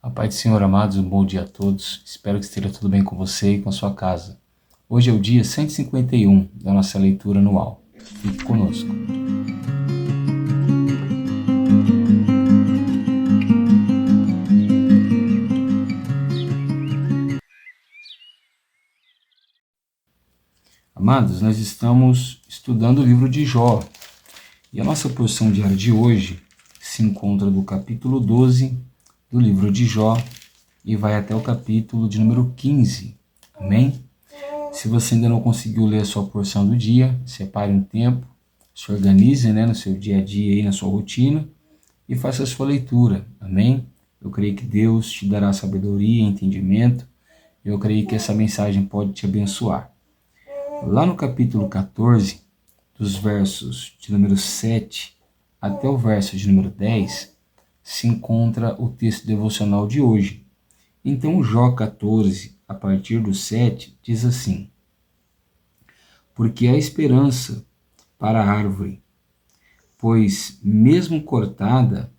A paz do Senhor, amados, um bom dia a todos. Espero que esteja tudo bem com você e com a sua casa. Hoje é o dia 151 da nossa leitura anual. Fique conosco. Amados, nós estamos estudando o livro de Jó. E a nossa porção diária de hoje se encontra do capítulo 12 do livro de Jó e vai até o capítulo de número 15. Amém? Se você ainda não conseguiu ler a sua porção do dia, separe um tempo, se organize no seu dia a dia, na sua rotina e faça a sua leitura. Amém? Eu creio que Deus te dará sabedoria e entendimento. Eu creio que essa mensagem pode te abençoar. Lá no capítulo 14, dos versos de número 7 até o verso de número 10, se encontra o texto devocional de hoje. Então, Jó 14, a partir do 7, diz assim: Porque há esperança para a árvore, pois, mesmo cortada,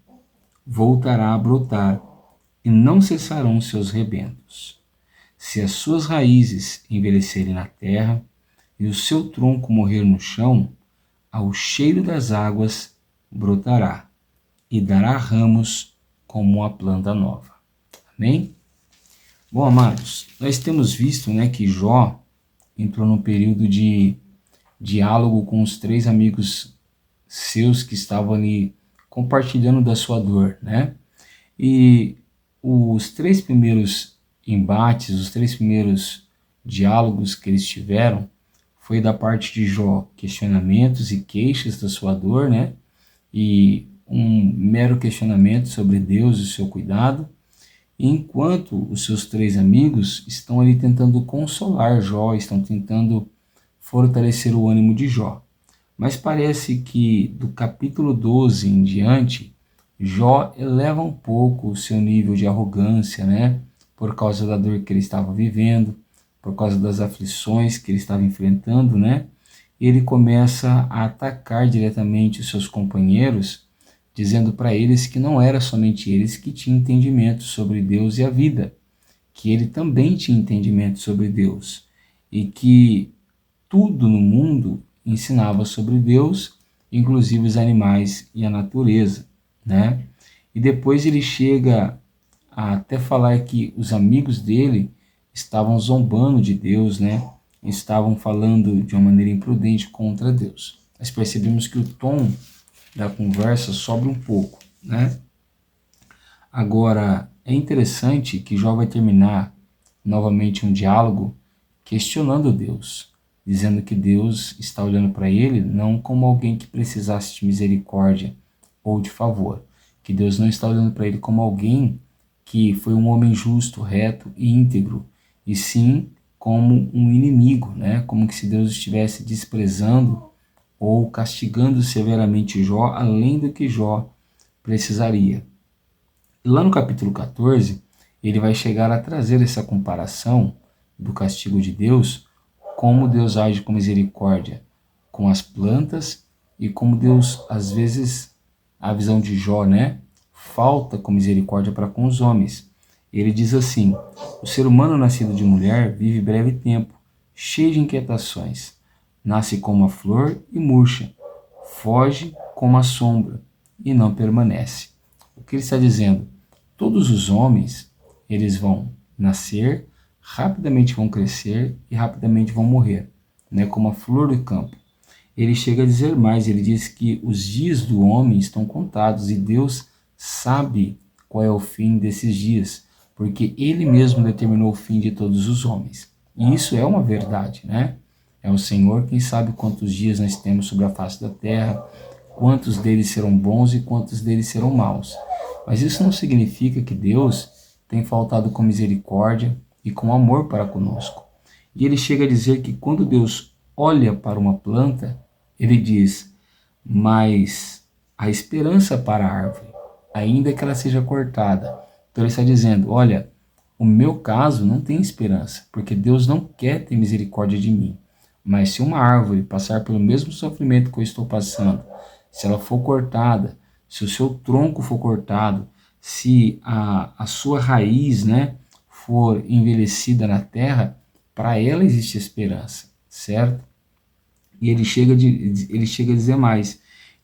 voltará a brotar, e não cessarão seus rebentos. Se as suas raízes envelhecerem na terra, e o seu tronco morrer no chão, ao cheiro das águas brotará, e dará ramos como uma planta nova. Amém? Bom, amados, nós temos visto que Jó entrou num período de diálogo com os 3 amigos seus que estavam ali compartilhando da sua dor, E os 3 primeiros embates, os 3 primeiros diálogos que eles tiveram, foi da parte de Jó, questionamentos e queixas da sua dor, E um mero questionamento sobre Deus e o seu cuidado, enquanto os seus 3 amigos estão ali tentando consolar Jó, estão tentando fortalecer o ânimo de Jó. Mas parece que do capítulo 12 em diante, Jó eleva um pouco o seu nível de arrogância, por causa da dor que ele estava vivendo, por causa das aflições que ele estava enfrentando, Ele começa a atacar diretamente os seus companheiros, dizendo para eles que não era somente eles que tinham entendimento sobre Deus e a vida, que ele também tinha entendimento sobre Deus, e que tudo no mundo ensinava sobre Deus, inclusive os animais e a natureza, E depois ele chega a até falar que os amigos dele estavam zombando de Deus, estavam falando de uma maneira imprudente contra Deus. Nós percebemos que o tom da conversa sobe um pouco, Agora, é interessante que Jó vai terminar novamente um diálogo questionando Deus, dizendo que Deus está olhando para ele não como alguém que precisasse de misericórdia ou de favor, que Deus não está olhando para ele como alguém que foi um homem justo, reto e íntegro, e sim como um inimigo, como que se Deus estivesse desprezando ou castigando severamente Jó, além do que Jó precisaria. Lá no capítulo 14, ele vai chegar a trazer essa comparação do castigo de Deus, como Deus age com misericórdia com as plantas e como Deus, às vezes, a visão de Jó, falta com misericórdia para com os homens. Ele diz assim: o ser humano nascido de mulher vive breve tempo, cheio de inquietações. Nasce como a flor e murcha, foge como a sombra e não permanece. O que ele está dizendo? Todos os homens, eles vão nascer, rapidamente vão crescer e rapidamente vão morrer, como a flor do campo. Ele chega a dizer mais, ele diz que os dias do homem estão contados e Deus sabe qual é o fim desses dias, porque ele mesmo determinou o fim de todos os homens. E isso é uma verdade, É o Senhor quem sabe quantos dias nós temos sobre a face da terra, quantos deles serão bons e quantos deles serão maus. Mas isso não significa que Deus tem faltado com misericórdia e com amor para conosco. E ele chega a dizer que quando Deus olha para uma planta, ele diz: mas há esperança para a árvore, ainda que ela seja cortada. Então ele está dizendo: olha, o meu caso não tem esperança, porque Deus não quer ter misericórdia de mim. Mas se uma árvore passar pelo mesmo sofrimento que eu estou passando, se ela for cortada, se o seu tronco for cortado, se a sua raiz, né, for envelhecida na terra, para ela existe esperança, certo? E ele chega a dizer mais,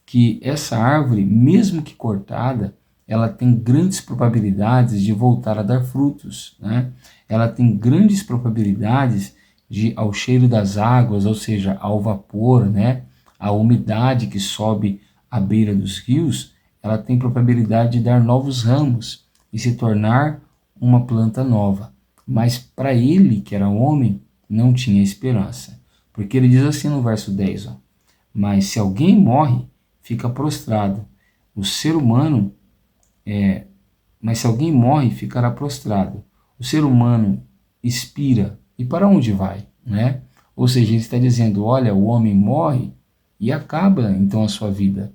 que essa árvore, mesmo que cortada, ela tem grandes probabilidades de voltar a dar frutos, né? Ela tem grandes probabilidades de, ao cheiro das águas, ou seja, ao vapor, né? A umidade que sobe à beira dos rios, ela tem probabilidade de dar novos ramos e se tornar uma planta nova. Mas para ele, que era homem, não tinha esperança. Porque ele diz assim no verso 10, ó, mas se alguém morre, fica prostrado. O ser humano, mas se alguém morre, ficará prostrado. O ser humano expira. E para onde vai? Né? Ou seja, ele está dizendo, olha, o homem morre e acaba então a sua vida.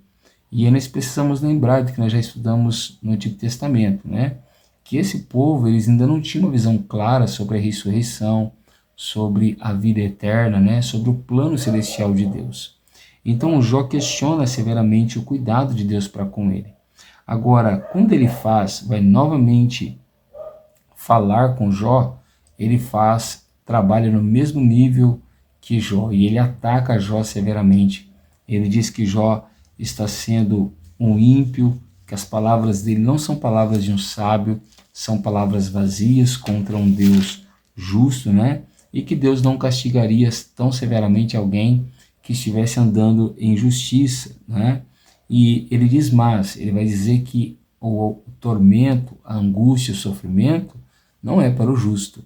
E aí nós precisamos lembrar do que nós já estudamos no Antigo Testamento, né? Que esse povo, eles ainda não tinham uma visão clara sobre a ressurreição, sobre a vida eterna, né? Sobre o plano celestial de Deus. Então Jó questiona severamente o cuidado de Deus para com ele. Agora, quando ele vai novamente falar com Jó, ele trabalha no mesmo nível que Jó, e ele ataca Jó severamente. Ele diz que Jó está sendo um ímpio, que as palavras dele não são palavras de um sábio, são palavras vazias contra um Deus justo, né? E que Deus não castigaria tão severamente alguém que estivesse andando em justiça, né? E ele diz mais, ele vai dizer que o tormento, a angústia, o sofrimento não é para o justo,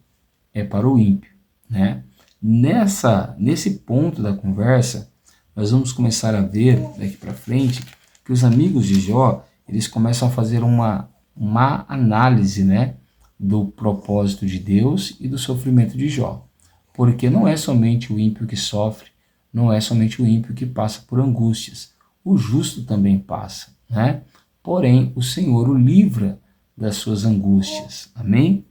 é para o ímpio, né? Nesse ponto da conversa, nós vamos começar a ver daqui para frente que os amigos de Jó, eles começam a fazer uma análise, né, do propósito de Deus e do sofrimento de Jó. Porque não é somente o ímpio que sofre, não é somente o ímpio que passa por angústias. O justo também passa, né? Porém, o Senhor o livra das suas angústias. Amém?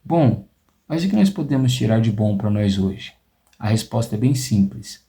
Bom, mas o que nós podemos tirar de bom para nós hoje? A resposta é bem simples.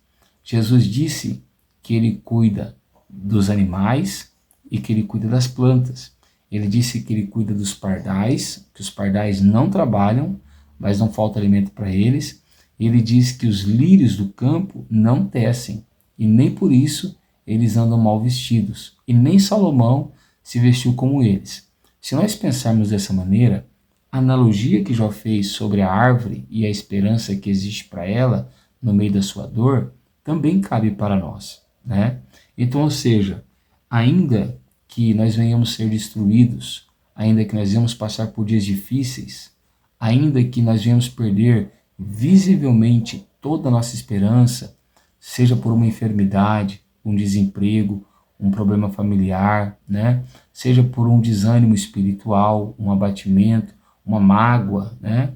Jesus disse que ele cuida dos animais e que ele cuida das plantas. Ele disse que ele cuida dos pardais, que os pardais não trabalham, mas não falta alimento para eles. Ele diz que os lírios do campo não tecem, e nem por isso eles andam mal vestidos, e nem Salomão se vestiu como eles. Se nós pensarmos dessa maneira, a analogia que Jó fez sobre a árvore e a esperança que existe para ela no meio da sua dor, também cabe para nós, né? Então, ou seja, ainda que nós venhamos ser destruídos, ainda que nós venhamos passar por dias difíceis, ainda que nós venhamos perder visivelmente toda a nossa esperança, seja por uma enfermidade, um desemprego, um problema familiar, né? Seja por um desânimo espiritual, um abatimento, uma mágoa, né?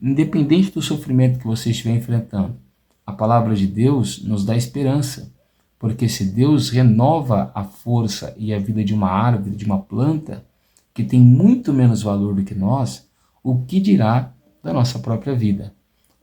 Independente do sofrimento que você estiver enfrentando, a palavra de Deus nos dá esperança, porque se Deus renova a força e a vida de uma árvore, de uma planta, que tem muito menos valor do que nós, o que dirá da nossa própria vida?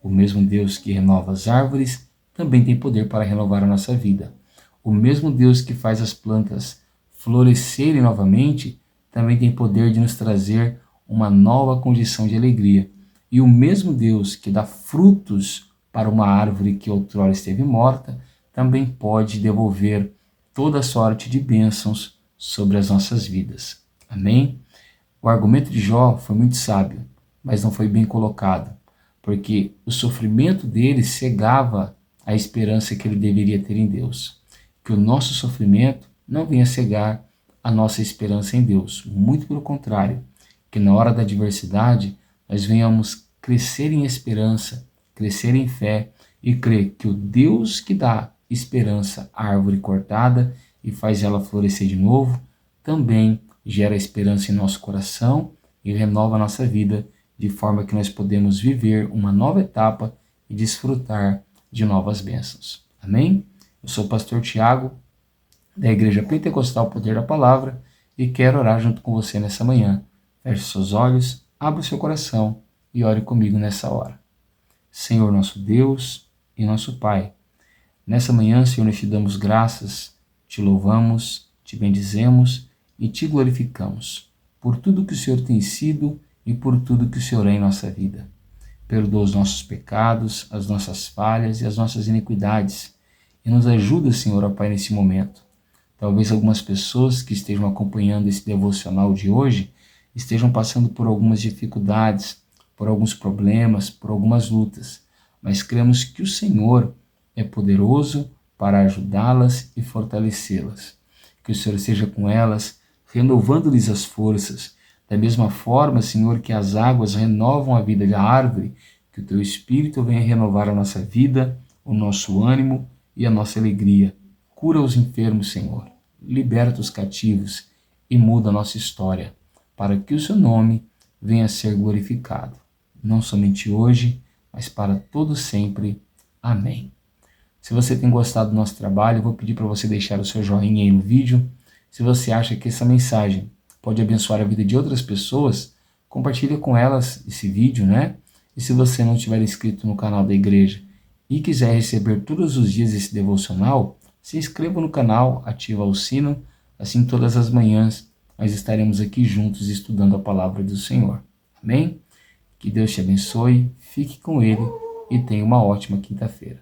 O mesmo Deus que renova as árvores também tem poder para renovar a nossa vida. O mesmo Deus que faz as plantas florescerem novamente também tem poder de nos trazer uma nova condição de alegria. E o mesmo Deus que dá frutos para uma árvore que outrora esteve morta, também pode devolver toda sorte de bênçãos sobre as nossas vidas. Amém? O argumento de Jó foi muito sábio, mas não foi bem colocado, porque o sofrimento dele cegava a esperança que ele deveria ter em Deus. Que o nosso sofrimento não venha cegar a nossa esperança em Deus. Muito pelo contrário, que na hora da adversidade nós venhamos crescer em esperança, crescer em fé e crer que o Deus que dá esperança à árvore cortada e faz ela florescer de novo, também gera esperança em nosso coração e renova a nossa vida, de forma que nós podemos viver uma nova etapa e desfrutar de novas bênçãos. Amém? Eu sou o pastor Tiago, da Igreja Pentecostal Poder da Palavra, e quero orar junto com você nessa manhã. Feche seus olhos, abra o seu coração e ore comigo nessa hora. Senhor nosso Deus e nosso Pai, nessa manhã, Senhor, nós te damos graças, te louvamos, te bendizemos e te glorificamos, por tudo que o Senhor tem sido e por tudo que o Senhor é em nossa vida. Perdoa os nossos pecados, as nossas falhas e as nossas iniquidades. E nos ajuda, Senhor, ó Pai, nesse momento. Talvez algumas pessoas que estejam acompanhando esse devocional de hoje estejam passando por algumas dificuldades, por alguns problemas, por algumas lutas. Mas cremos que o Senhor é poderoso para ajudá-las e fortalecê-las. Que o Senhor seja com elas, renovando-lhes as forças. Da mesma forma, Senhor, que as águas renovam a vida da árvore, que o Teu Espírito venha renovar a nossa vida, o nosso ânimo e a nossa alegria. Cura os enfermos, Senhor. Liberta os cativos e muda a nossa história, para que o Seu nome venha a ser glorificado. Não somente hoje, mas para todo sempre. Amém. Se você tem gostado do nosso trabalho, eu vou pedir para você deixar o seu joinha aí no vídeo. Se você acha que essa mensagem pode abençoar a vida de outras pessoas, compartilhe com elas esse vídeo, né? E se você não estiver inscrito no canal da igreja e quiser receber todos os dias esse devocional, se inscreva no canal, ativa o sino, assim todas as manhãs nós estaremos aqui juntos estudando a palavra do Senhor. Amém? Que Deus te abençoe, fique com Ele e tenha uma ótima quinta-feira.